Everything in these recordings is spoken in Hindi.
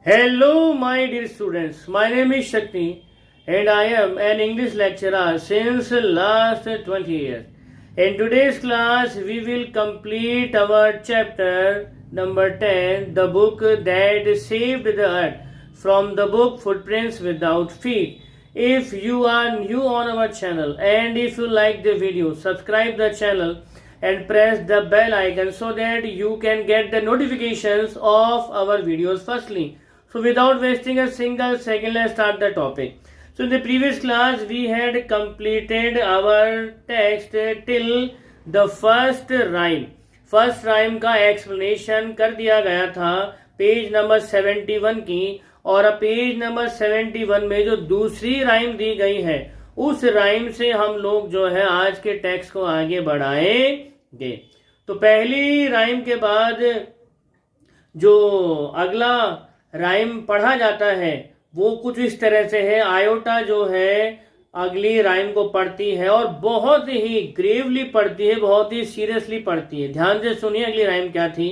Hello, my dear students. My name is Shakti, and I am an English lecturer since last 20 years. In today's class, we will complete our chapter number 10, the book that saved the earth, from the book Footprints Without Feet. If you are new on our channel and if you like the video, subscribe the channel and press the bell icon so that you can get the notifications of our videos firstly. So without wasting a single second, let's start the topic. So in the previous class, we had completed our text till the first rhyme. First rhyme का एक्सप्लेनेशन कर दिया गया था पेज नंबर 71 की, और अब पेज नंबर 71 में जो दूसरी राइम दी गई है उस राइम से हम लोग जो है आज के टेक्स्ट को आगे बढ़ाएंगे। तो पहली राइम के बाद जो अगला राइम पढ़ा जाता है वो कुछ इस तरह से है। आयोटा जो है अगली राइम को पढ़ती है और बहुत ही ग्रेवली पढ़ती है, बहुत ही सीरियसली पढ़ती है। ध्यान से सुनिए अगली राइम क्या थी।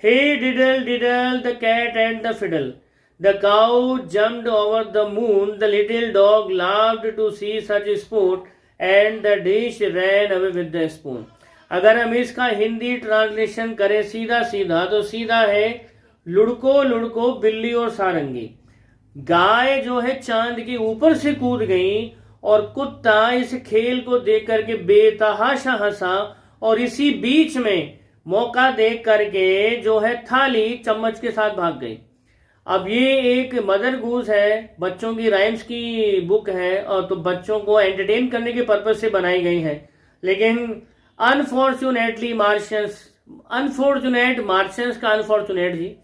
Hey diddle diddle the cat and the fiddle, the cow jumped over the moon, the little dog loved to see such sport and the dish ran away with the spoon. अगर हम इसका हिंदी ट्रांसलेशन करें सीधा सीधा तो सीधा है, लुढ़को लुढ़को बिल्ली और सारंगी। गाय जो है चांद के ऊपर से कूद गई और कुत्ता इस खेल को देख करके बेतहाशा हंसा, और इसी बीच में मौका देख करके जो है थाली चम्मच के साथ भाग गई। अब ये एक मदर गूस है, बच्चों की राइम्स की बुक है, और तो बच्चों को एंटरटेन करने के पर्पज से बनाई गई है। लेकिन अनफॉर्चुनेट का अनफॉर्चुनेट जी,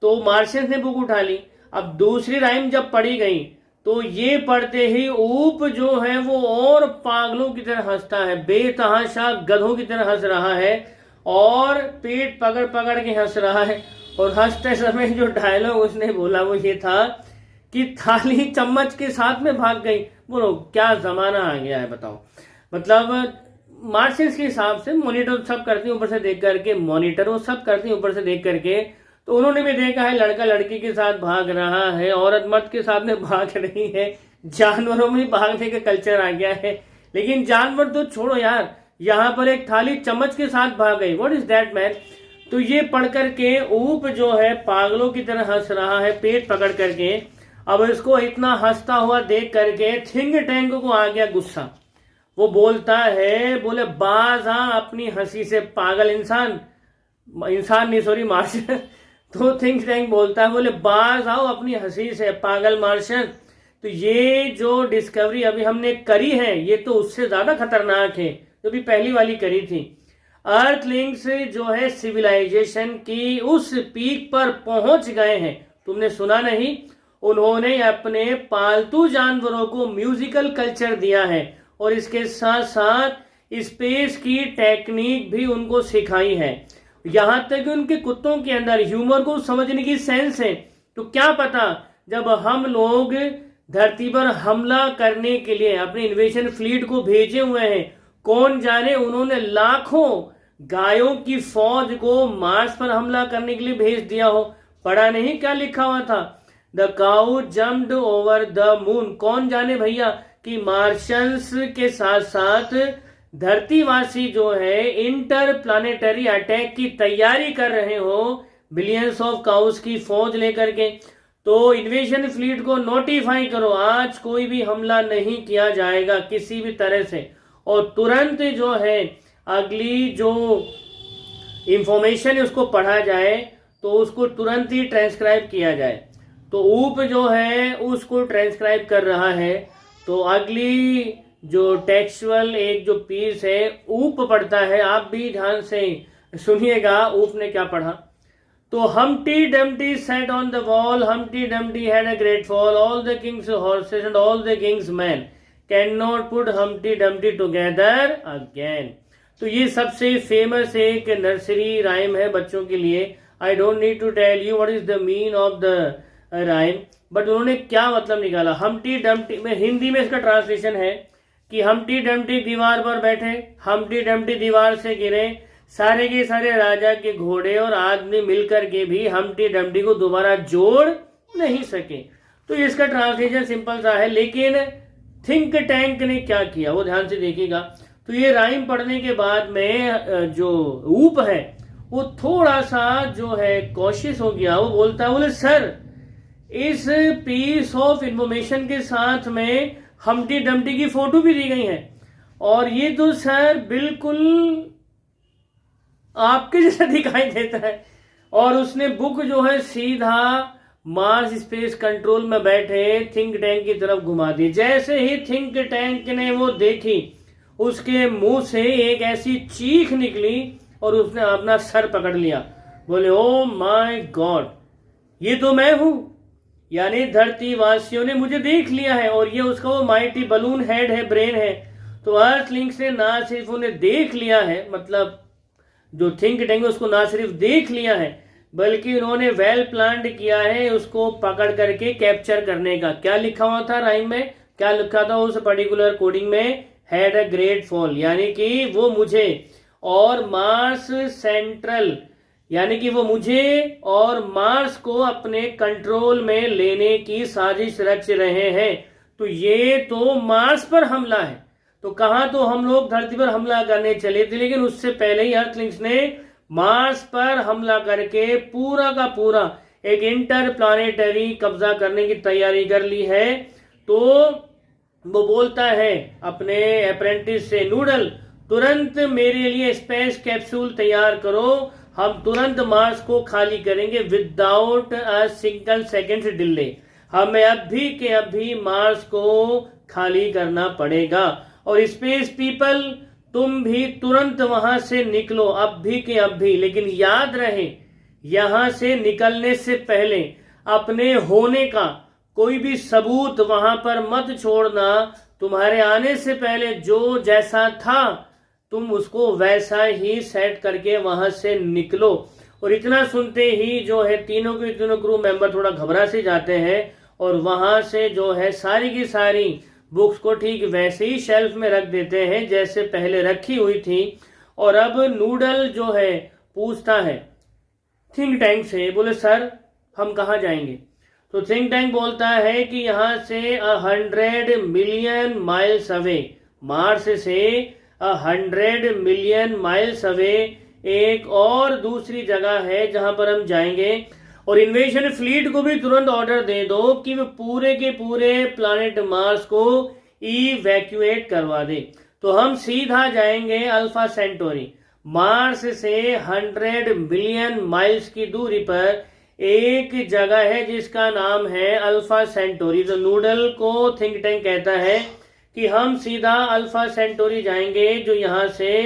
तो मार्शियंस ने बुक उठा ली। अब दूसरी राइम जब पढ़ी गई तो ये पढ़ते ही ऊप जो है वो और पागलों की तरह हंसता है, बेतहाशा गधों की तरह हंस रहा है और पेट पकड़ पकड़ के हंस रहा है। और हंसते समय जो डायलॉग उसने बोला वो ये था कि थाली चम्मच के साथ में भाग गई। बोलो क्या जमाना आ गया है, बताओ। मतलब मार्शियंस के हिसाब से मॉनिटर सब करते हैं ऊपर से देख करके, मॉनिटर वो सब करते हैं ऊपर से देख करके, तो उन्होंने भी देखा है लड़का लड़की के साथ भाग रहा है, औरत मर्द के साथ में भाग रही है, जानवरों में भागने का कल्चर आ गया है। लेकिन जानवर तो छोड़ो यार, यहाँ पर एक थाली चम्मच के साथ भाग गई। What is that man. तो ये पढ़ करके ऊप जो है पागलों की तरह हंस रहा है पेट पकड़ करके। अब इसको इतना हंसता हुआ देख करके थिंग टैंक को आ गया गुस्सा। वो बोलता है, बोले बाज आ अपनी हंसी से पागल इंसान नहीं सॉरी मार्शियन। तो थिंक टैंक बोलता है, बोले बाज आओ अपनी हंसी से पागल मार्शियन। तो ये जो डिस्कवरी अभी हमने करी है ये तो उससे ज्यादा खतरनाक है जो भी पहली वाली करी थी। अर्थलिंग्स जो है सिविलाइजेशन की उस पीक पर पहुंच गए हैं। तुमने सुना नहीं, उन्होंने अपने पालतू जानवरों को म्यूजिकल कल्चर दिया है और इसके साथ साथ स्पेस की टेक्निक भी उनको सिखाई है। यहां तक कि उनके कुत्तों के अंदर ह्यूमर को समझने की सेंस है। तो क्या पता जब हम लोग धरती पर हमला करने के लिए अपने इन्वेजन फ्लीट को भेजे हुए हैं, कौन जाने उन्होंने लाखों गायों की फौज को मार्स पर हमला करने के लिए भेज दिया हो। पढ़ा नहीं क्या लिखा हुआ था, the cow jumped over the moon. कौन जाने भैया कि मार्शियंस के साथ साथ धरतीवासी जो है इंटर प्लानेटरी अटैक की तैयारी कर रहे हो बिलियंस ऑफ काउस की फौज लेकर के। तो इन्वेजन फ्लीट को नोटिफाई करो, आज कोई भी हमला नहीं किया जाएगा किसी भी तरह से, और तुरंत जो है अगली जो इंफॉर्मेशन है उसको पढ़ा जाए तो उसको तुरंत ही ट्रांसक्राइब किया जाए। तो ऊप जो है उसको ट्रांसक्राइब कर रहा है। तो अगली जो टेक्सुअल एक जो पीस है ऊप पढ़ता है, आप भी ध्यान से सुनिएगा ऊप ने क्या पढ़ा। तो Humpty Dumpty sat on the wall, Humpty Dumpty had a great fall, all the Kings horses and all the Kings man can not put Humpty Dumpty together again. तो ये सबसे फेमस एक नर्सरी राइम है बच्चों के लिए। I don't need to tell you what is the mean of the rhyme, but उन्होंने क्या मतलब निकाला। हम्टी डम्टी में हिंदी में इसका ट्रांसलेशन है कि हम्टी डम्टी दीवार पर बैठे, हम्टी डम्टी दीवार से गिरे, सारे के सारे राजा के घोड़े और आदमी मिलकर के भी हम्टी डम्टी को दोबारा जोड़ नहीं सके। तो इसका ट्रांसलेशन सिंपल सा है, लेकिन थिंक टैंक ने क्या किया वो ध्यान से देखिएगा। तो ये राइम पढ़ने के बाद में जो ऊप है वो थोड़ा सा जो है कॉशियस हो गया। वो बोलता है, बोले सर इस पीस ऑफ इंफॉर्मेशन के साथ में हम्टी डम्टी की फोटो भी दी गई है, और ये तो सर बिल्कुल आपके जैसा दिखाई देता है। और उसने बुक जो है सीधा मार्स स्पेस कंट्रोल में बैठे थिंक टैंक की तरफ घुमा दी। जैसे ही थिंक टैंक ने वो देखी, उसके मुंह से एक ऐसी चीख निकली और उसने अपना सर पकड़ लिया। बोले ओ माय गॉड, ये तो मैं हूं, यानी धरती वासियों ने मुझे देख लिया है। और ये उसका वो माइटी बलून हेड है, ब्रेन है। तो अर्थलिंक्स ने ना सिर्फ उन्हें देख लिया है, मतलब जो थिंक टैंक उसको ना सिर्फ देख लिया है, बल्कि उन्होंने वेल प्लान्ड किया है उसको पकड़ करके कैप्चर करने का। क्या लिखा हुआ था राइम में, क्या लिखा था उस पर्टिकुलर कोडिंग में, हैड अ ग्रेट फॉल, यानी कि वो मुझे और मार्स सेंट्रल, यानी कि वो मुझे और मार्स को अपने कंट्रोल में लेने की साजिश रच रहे हैं। तो ये तो मार्स पर हमला है। तो कहा तो हम लोग धरती पर हमला करने चले थे, लेकिन उससे पहले ही अर्थलिंक्स ने मार्स पर हमला करके पूरा का पूरा एक इंटर प्लानेटरी कब्जा करने की तैयारी कर ली है। तो वो बोलता है अपने अप्रेंटिस से, नूडल तुरंत मेरे लिए स्पेस कैप्सूल तैयार करो, हम तुरंत मार्स को खाली करेंगे without a single second delay. हमें अभी के अभी मार्स को खाली करना पड़ेगा। और स्पेस पीपल तुम भी तुरंत वहां से निकलो अभी के अभी। लेकिन याद रहे, यहां से निकलने से पहले अपने होने का कोई भी सबूत वहां पर मत छोड़ना। तुम्हारे आने से पहले जो जैसा था तुम उसको वैसा ही सेट करके वहां से निकलो। और इतना सुनते ही जो है तीनों के तीनों क्रू मेंबर थोड़ा घबरा से जाते हैं और वहां से जो है सारी की सारी बुक्स को ठीक वैसे ही शेल्फ में रख देते हैं जैसे पहले रखी हुई थी। और अब नूडल जो है पूछता है थिंक टैंक से, बोले सर हम कहाँ जाएंगे। तो थिंक टैंक बोलता है कि यहाँ से 100 मिलियन माइल्स अवे, मार्स से 100 मिलियन माइल्स अवे एक और दूसरी जगह है जहां पर हम जाएंगे। और इन्वेशन फ्लीट को भी तुरंत ऑर्डर दे दो कि वो पूरे के पूरे प्लैनेट मार्स को इवैक्यूएट करवा दे। तो हम सीधा जाएंगे अल्फा सेंटोरी। मार्स से 100 बिलियन माइल्स की दूरी पर एक जगह है जिसका नाम है अल्फा सेंटोरी। तो नूडल को थिंक टैंक कहता है कि हम सीधा अल्फा सेंटोरी जाएंगे जो यहाँ से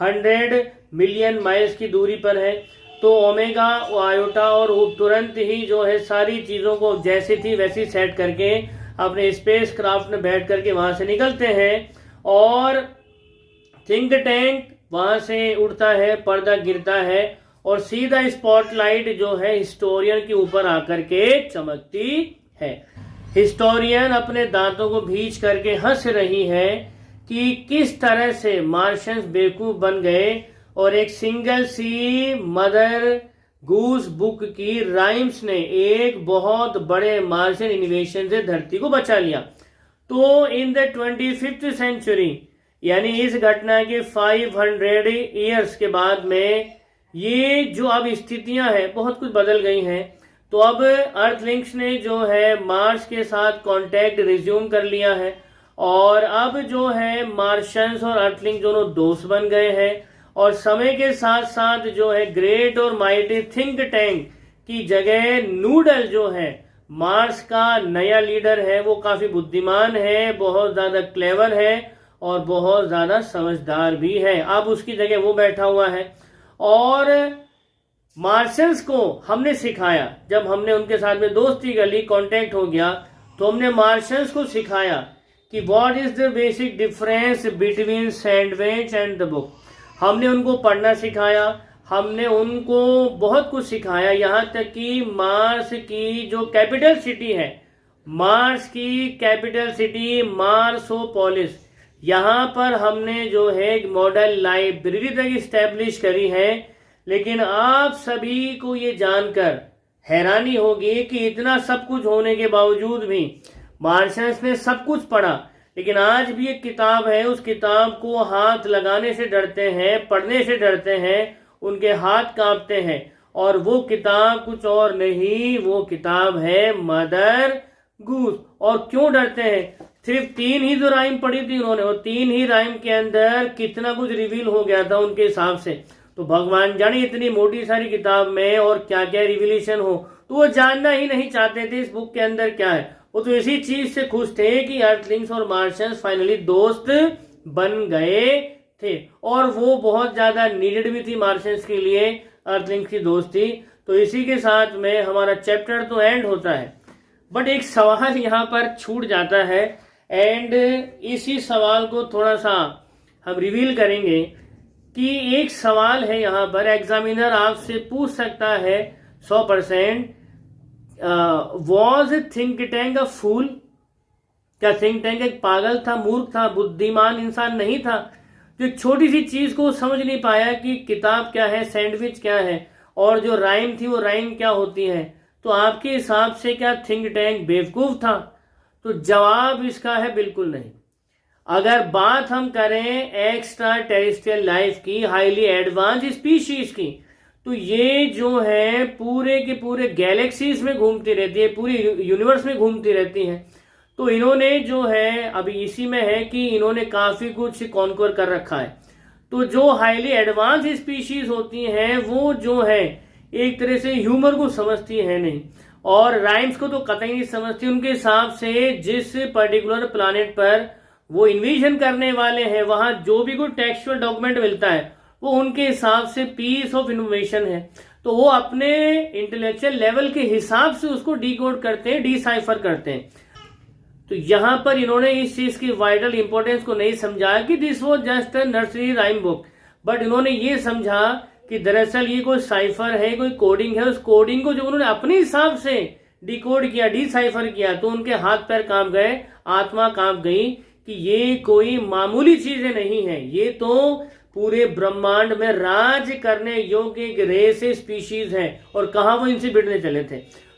100 मिलियन माइल्स की दूरी पर है। तो ओमेगा, आयोटा और तुरंत ही जो है सारी चीजों को जैसी थी वैसी सेट करके अपने स्पेस क्राफ्ट में बैठ करके वहां से निकलते हैं। और थिंक टैंक वहां से उड़ता है, पर्दा गिरता है और सीधा स्पॉटलाइट जो है हिस्टोरियन के ऊपर आकर के चमकती है। हिस्टोरियन अपने दांतों को भींच करके हंस रही है कि किस तरह से मार्शियंस बेवकूफ बन गए और एक सिंगल सी मदर गूस बुक की राइम्स ने एक बहुत बड़े मार्शियन इन्वेशन से धरती को बचा लिया। तो इन द 25th सेंचुरी, यानी इस घटना के 500 ईयर्स के बाद में ये जो अब स्थितियां हैं बहुत कुछ बदल गई हैं। तो अब अर्थलिंक्स ने जो है मार्स के साथ कांटेक्ट रिज्यूम कर लिया है और अब जो है मार्शियंस और अर्थलिंक दोनों दोस्त बन गए हैं। और समय के साथ साथ जो है ग्रेट और माइटी थिंक टैंक की जगह नूडल जो है मार्स का नया लीडर है। वो काफी बुद्धिमान है, बहुत ज्यादा क्लेवर है और बहुत ज्यादा समझदार भी है। अब उसकी जगह वो बैठा हुआ है। और मार्शियंस को हमने सिखाया, जब हमने उनके साथ में दोस्ती कर ली, कांटेक्ट हो गया, तो हमने मार्शियंस को सिखाया कि what is the basic difference between sandwich and the book. हमने उनको पढ़ना सिखाया, हमने उनको बहुत कुछ सिखाया, यहाँ तक कि मार्स की जो कैपिटल सिटी है, मार्स की कैपिटल सिटी मार्सोपोलिस, यहाँ पर हमने जो है मॉडल लाइब्रेरी तक इस्टेब्लिश करी है। लेकिन आप सभी को ये जानकर हैरानी होगी कि इतना सब कुछ होने के बावजूद भी मार्शियंस ने सब कुछ पढ़ा, लेकिन आज भी एक किताब है, उस किताब को हाथ लगाने से डरते हैं, पढ़ने से डरते हैं, उनके हाथ कांपते हैं। और वो किताब कुछ और नहीं, वो किताब है मदर गूस। और क्यों डरते हैं? सिर्फ 3 ही जो राइम पढ़ी थी उन्होंने, और 3 ही राइम के अंदर कितना कुछ रिवील हो गया था उनके हिसाब से। तो भगवान जाने इतनी मोटी सारी किताब में और क्या क्या रिविलेशन हो, तो वो जानना ही नहीं चाहते थे इस बुक के अंदर क्या है। वो तो इसी चीज से खुश थे कि अर्थलिंग्स और मार्शियंस फाइनली दोस्त बन गए थे, और वो बहुत ज्यादा नीडेड भी थी मार्शियंस के लिए, अर्थलिंग्स की दोस्ती। तो इसी के साथ में हमारा चैप्टर तो एंड होता है, बट एक सवाल यहाँ पर छूट जाता है, एंड इसी सवाल को थोड़ा सा हम रिवील करेंगे कि एक सवाल है यहाँ पर, एग्जामिनर आपसे पूछ सकता है 100%, वॉज थिंक टैंक अ फूल? क्या थिंक टैंक एक पागल था, मूर्ख था, बुद्धिमान इंसान नहीं था, जो एक छोटी सी चीज को समझ नहीं पाया कि किताब क्या है, सैंडविच क्या है, और जो राइम थी वो राइम क्या होती है? तो आपके हिसाब से क्या थिंक टैंक बेवकूफ था? तो जवाब इसका है बिल्कुल नहीं। अगर बात हम करें एक्स्ट्रा टेरेस्ट्रियल लाइफ की, हाईली एडवांस स्पीशीज की, तो ये जो है पूरे के पूरे गैलेक्सीज में घूमती रहती है, पूरी यूनिवर्स में घूमती रहती है। तो इन्होंने जो है अभी इसी में है कि इन्होंने काफी कुछ कॉन्कर कर रखा है। तो जो हाईली एडवांस स्पीशीज होती हैं वो जो है एक तरह से ह्यूमर को समझती है नहीं, और राइम्स को तो कतई नहीं समझती। उनके हिसाब से जिस पर्टिकुलर प्लानेट पर वो इन्वेजन करने वाले हैं, वहां जो भी कोई टेक्सचुअल डॉक्यूमेंट मिलता है वो उनके हिसाब से पीस ऑफ इनोवेशन है। तो वो अपने इंटेलेक्चुअल लेवल के हिसाब से उसको डिकोड करते हैं, डिसाइफर करते हैं। तो यहां पर इन्होंने इस चीज की वाइटल इंपॉर्टेंस को नहीं समझा कि this was just a nursery rhyme book, but इन्होंने ये समझा कि दरअसल ये कोई साइफर है, कोई कोडिंग है। उस कोडिंग को जो उन्होंने अपने हिसाब से डिकोड किया, डिसाइफर किया, तो उनके हाथ पैर कांप गए, आत्मा कांप गई कि ये कोई मामूली चीजें नहीं है, ये तो पूरे ब्रह्मांड में राज करने योग्य एक रेस स्पीशीज है, और कहा वो इनसे भिड़ने चले थे।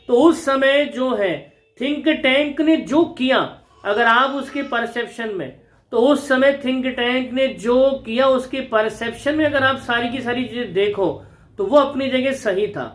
तो उस समय जो है थिंक टैंक ने जो किया, अगर आप उसके परसेप्शन में, तो उस समय थिंक टैंक ने जो किया उसके परसेप्शन में अगर आप सारी की सारी चीजें देखो तो वो अपनी जगह सही था।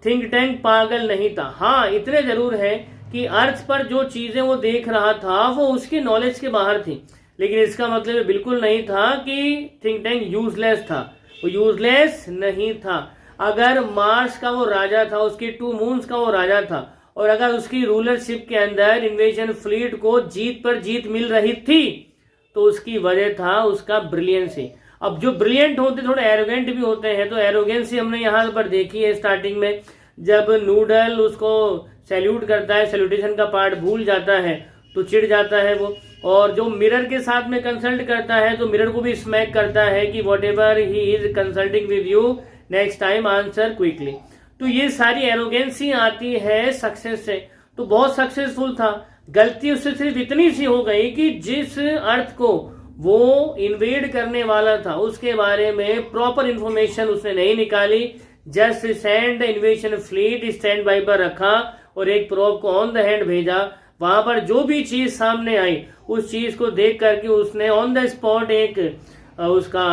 थिंक टैंक पागल नहीं था। हाँ, इतने जरूर है कि अर्थ पर जो चीजें वो देख रहा था वो उसके नॉलेज के बाहर थी, लेकिन इसका मतलब बिल्कुल नहीं था कि थिंक टैंक यूजलेस था। वो यूजलेस नहीं था। अगर मार्स का वो राजा था, उसके 2 मून्स का वो राजा था, और अगर उसकी रूलरशिप के अंदर इन्वेजन फ्लीट को जीत पर जीत मिल रही थी, तो उसकी वजह था उसका ब्रिलियंसी। अब जो ब्रिलियंट होते थोड़े एरोगेंट भी होते हैं, तो एरोगेंसी हमने यहाँ पर देखी है स्टार्टिंग में, जब नूडल उसको सैल्यूट करता है, सैल्यूटेशन का पार्ट भूल जाता है तो चिढ़ जाता है वो, और जो मिरर के साथ में कंसल्ट करता है तो मिरर को भी स्मैक करता है कि what ever he is consulting with you, next time answer quickly. तो ये सारी एरोगेंसी आती है सक्सेस से। तो बहुत सक्सेसफुल था, गलती उससे सिर्फ इतनी सी हो गई कि जिस अर्थ को वो इन्वेड करने वाला था उसके बारे में प्रॉपर इंफॉर्मेशन उसने नहीं निकाली। Just send invasion fleet stand by पर रखा और एक प्रोब को ऑन द हैंड भेजा। वहां पर जो भी चीज सामने आई उस चीज को देख करके उसने ऑन द स्पॉट एक उसका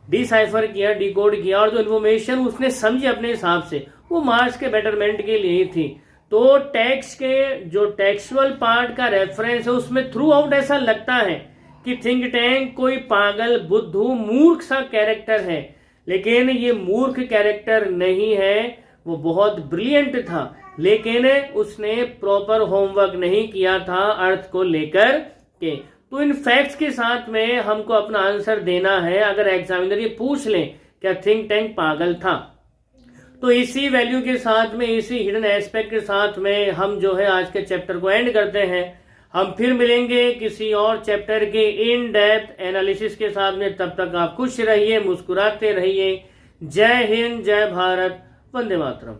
डिसाइफर किया, डिकोड किया, और जो इन्फॉर्मेशन उसने समझी अपने हिसाब से वो मार्स के बेटरमेंट के लिए थी। तो टेक्स्ट के जो टेक्सुअल पार्ट का रेफरेंस है उसमें थ्रू आउट ऐसा लगता है कि थिंक टैंक कोई पागल, बुद्धू, मूर्ख सा कैरेक्टर है, लेकिन ये मूर्ख कैरेक्टर नहीं है, वो बहुत ब्रिलियंट था, लेकिन उसने प्रॉपर होमवर्क नहीं किया था अर्थ को लेकर के। तो इन फैक्ट्स के साथ में हमको अपना आंसर देना है। अगर एग्जामिनर ये पूछ ले क्या थिंक टैंक पागल था, तो इसी वैल्यू के साथ में, इसी हिडन एस्पेक्ट के साथ में हम जो है आज के चैप्टर को एंड करते हैं। हम फिर मिलेंगे किसी और चैप्टर के इन डेप्थ एनालिसिस के साथ में। तब तक आप खुश रहिए, मुस्कुराते रहिए। जय हिंद, जय भारत, वंदे मातरम।